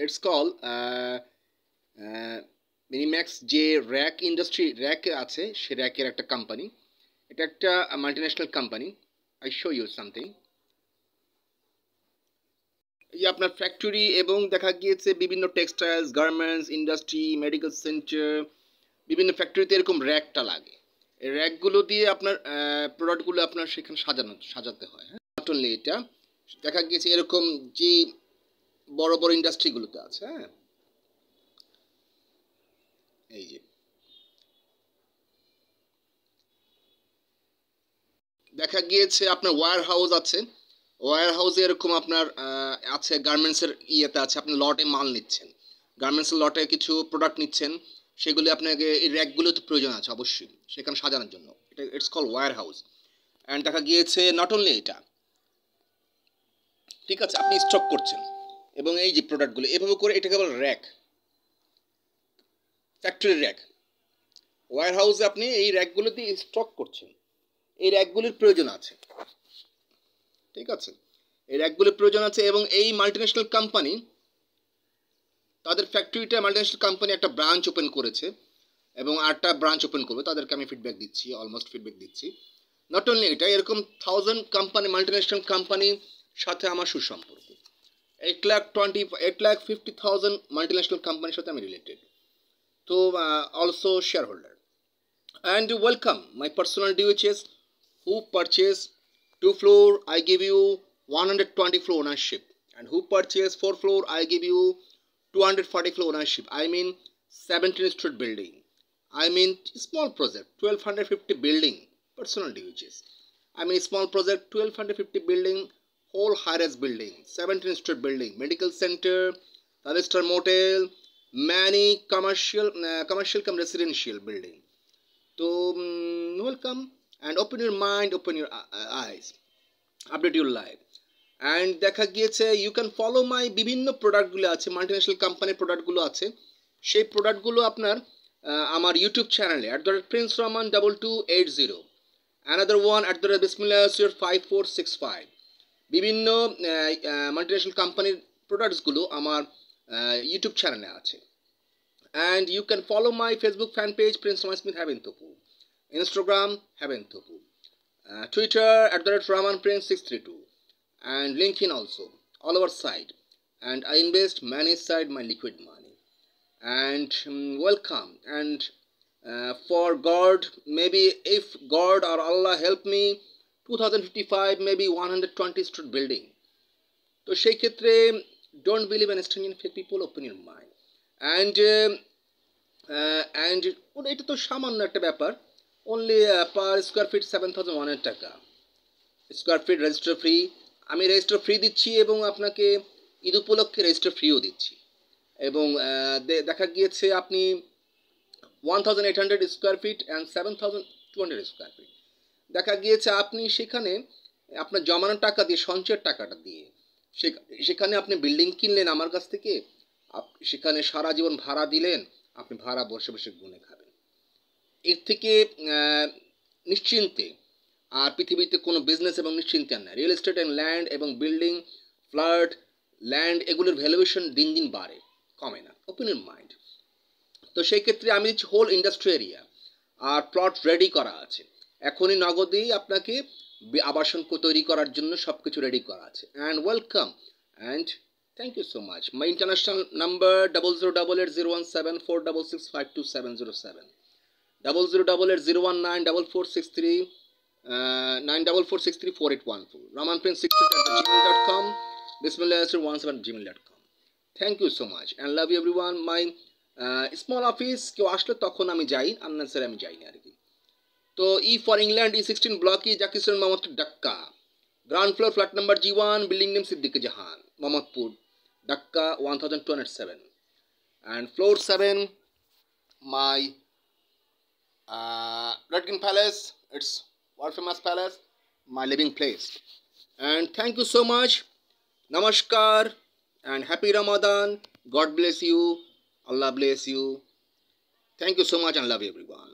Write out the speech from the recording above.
It's called Minimax যে rack industry rack আছে সে র্যাকের একটা কোম্পানি। এটা একটা multinational company. I show you something. এই আপনার ফ্যাক্টরি এবং দেখা গিয়েছে বিভিন্ন textiles, garments, industry, medical centre, বিভিন্ন ফ্যাক্টরিতে এরকম র্যাকটা লাগে। এই র্যাকগুলো দিয়ে আপনার প্রোডাক্টগুলো আপনার সেখানে সাজাতে হয়। হ্যাঁ, নট অনলি এটা, দেখা গিয়েছে এরকম যে বড় বড় ইন্ডাস্ট্রিগুলোতে আছে। হ্যাঁ, এই যে দেখা গিয়েছে আপনার ওয়্যার হাউস আছে। ওয়্যার হাউসে এরকম আপনার আছে গার্মেন্টসের ইয়েতে আছে, আপনি লটে মাল নিচ্ছেন, গার্মেন্টসের লটে কিছু প্রোডাক্ট নিচ্ছেন, সেগুলি আপনাকে এই র্যাকগুলোতে প্রয়োজন আছে অবশ্যই সেখানে সাজানোর জন্য। এটা it's call warehouse. And দেখা গিয়েছে নট অনলি এটা, ঠিক আছে, আপনি স্টক করছেন এবং এই যে প্রোডাক্টগুলো এভাবে করে, এটা কেবল র্যাক, ফ্যাক্টরি র্যাক। ওয়্যার হাউসে আপনি এই র্যাকগুলো দিয়ে স্টক করছেন, এই র্যাকগুলির প্রয়োজন আছে, ঠিক আছে, এই র্যাকগুলির প্রয়োজন আছে। এবং এই মাল্টিন্যাশনাল কোম্পানি তাদের ফ্যাক্টরিটা, মাল্টিন্যাশনাল কোম্পানি একটা ব্রাঞ্চ ওপেন করেছে এবং আরেকটা ব্রাঞ্চ ওপেন করবে, তাদেরকে আমি ফিডব্যাক দিচ্ছি, অলমোস্ট ফিডব্যাক দিচ্ছি। নট অনলি এটা, এরকম 1000 কোম্পানি, মাল্টিন্যাশনাল কোম্পানির সাথে আমার সুসম্পর্ক। 8,50,000 মাল্টিন্যাশনাল কোম্পানির সাথে আমি রিলেটেড, তো also share holder. And welcome my personal DHS who purchase 2 floor I give you 120 floor ownership, and who purchase 4 floor I give you 240 floor ownership. I mean 17 story building, I mean small project 1250 building, personal DHS. I mean small project 1250 building, whole high-rise building, 17 story building, medical center, 5-star motel, many commercial come residential building. So welcome and open your mind, open your eyes, update your life. And দেখা গিয়েছে you can follow my বিভিন্ন প্রোডাক্টগুলো আছে, multinational কোম্পানির প্রোডাক্টগুলো আছে, সেই প্রোডাক্টগুলো আপনার আমার ইউটিউব চ্যানেলে @Prince Rahman 2280, another one @Bismillah Yasir 5465, বিভিন্ন মাল্টিন্যাশনাল কোম্পানির প্রোডাক্টসগুলো আমার ইউটিউব চ্যানেলে আছে। And you can follow my Facebook fan page Prince Rahman Smith Heaven Topu, Instagram Heaven Topu, Twitter @Rahman Prince 632, and LinkedIn also, all our side. And I invest many side my liquid money. And welcome. And for God, maybe if God or Allah help me, 2055 maybe 120 story building. তো সেই ক্ষেত্রে don't believe in strange fake people, open your mind. And এটা তো সামান্য একটা ব্যাপার, only per square feet 7,100 টাকা square feet, register free. আমি রেজিস্টার ফ্রি দিচ্ছি এবং আপনাকে ঈদ উপলক্ষে রেজিস্টার ফ্রিও দিচ্ছি। এবং দেখা গিয়েছে আপনি 1,800 square feet and 7,200 square feet, দেখা গিয়েছে আপনি সেখানে আপনার জমানো টাকা দিয়ে, সঞ্চয়ের টাকাটা দিয়ে সেখানে আপনি বিল্ডিং কিনলেন আমার কাছ থেকে, সেখানে সারা জীবন ভাড়া দিলেন, আপনি ভাড়া বসে বসে গুনে খাবেন। এর থেকে নিশ্চিন্তে আর পৃথিবীতে কোনো বিজনেস এবং নিশ্চিন্তে আর না। রিয়েল এস্টেট অ্যান্ড ল্যান্ড এবং বিল্ডিং, ফ্ল্যাট, ল্যান্ড, এগুলোর ভ্যালুয়েশন দিন দিন বাড়ে, কমে না। Open your mind. তো সেই ক্ষেত্রে আমি দিচ্ছি হোল ইন্ডাস্ট্রি এরিয়া, আর প্লট রেডি করা আছে, এখনই নগদেই আপনাকে আবাসন তৈরি করার জন্য সব কিছু রেডি করা আছে। And welcome and thank you so much. My international number 0088017466527707, 00880194463483 944634814, rahmanprince63@gmail.com, bismillah17@gmail.com. Thank you so much and love you everyone. My small office কেউ আসলে তখন আমি যাই, আননেসারি আমি যাই না আর কি। তো E for England, E16 block, Zakir Mohammad, Dhaka, ground floor, flat number G1, building name Siddique Jahan, Mohammadpur, Dhaka 1207, and floor 7 my Red Green Palace, it's world famous palace, my living place. And thank you so much, namaskar and happy Ramadan, God bless you, Allah bless you, thank you so much and love you everyone.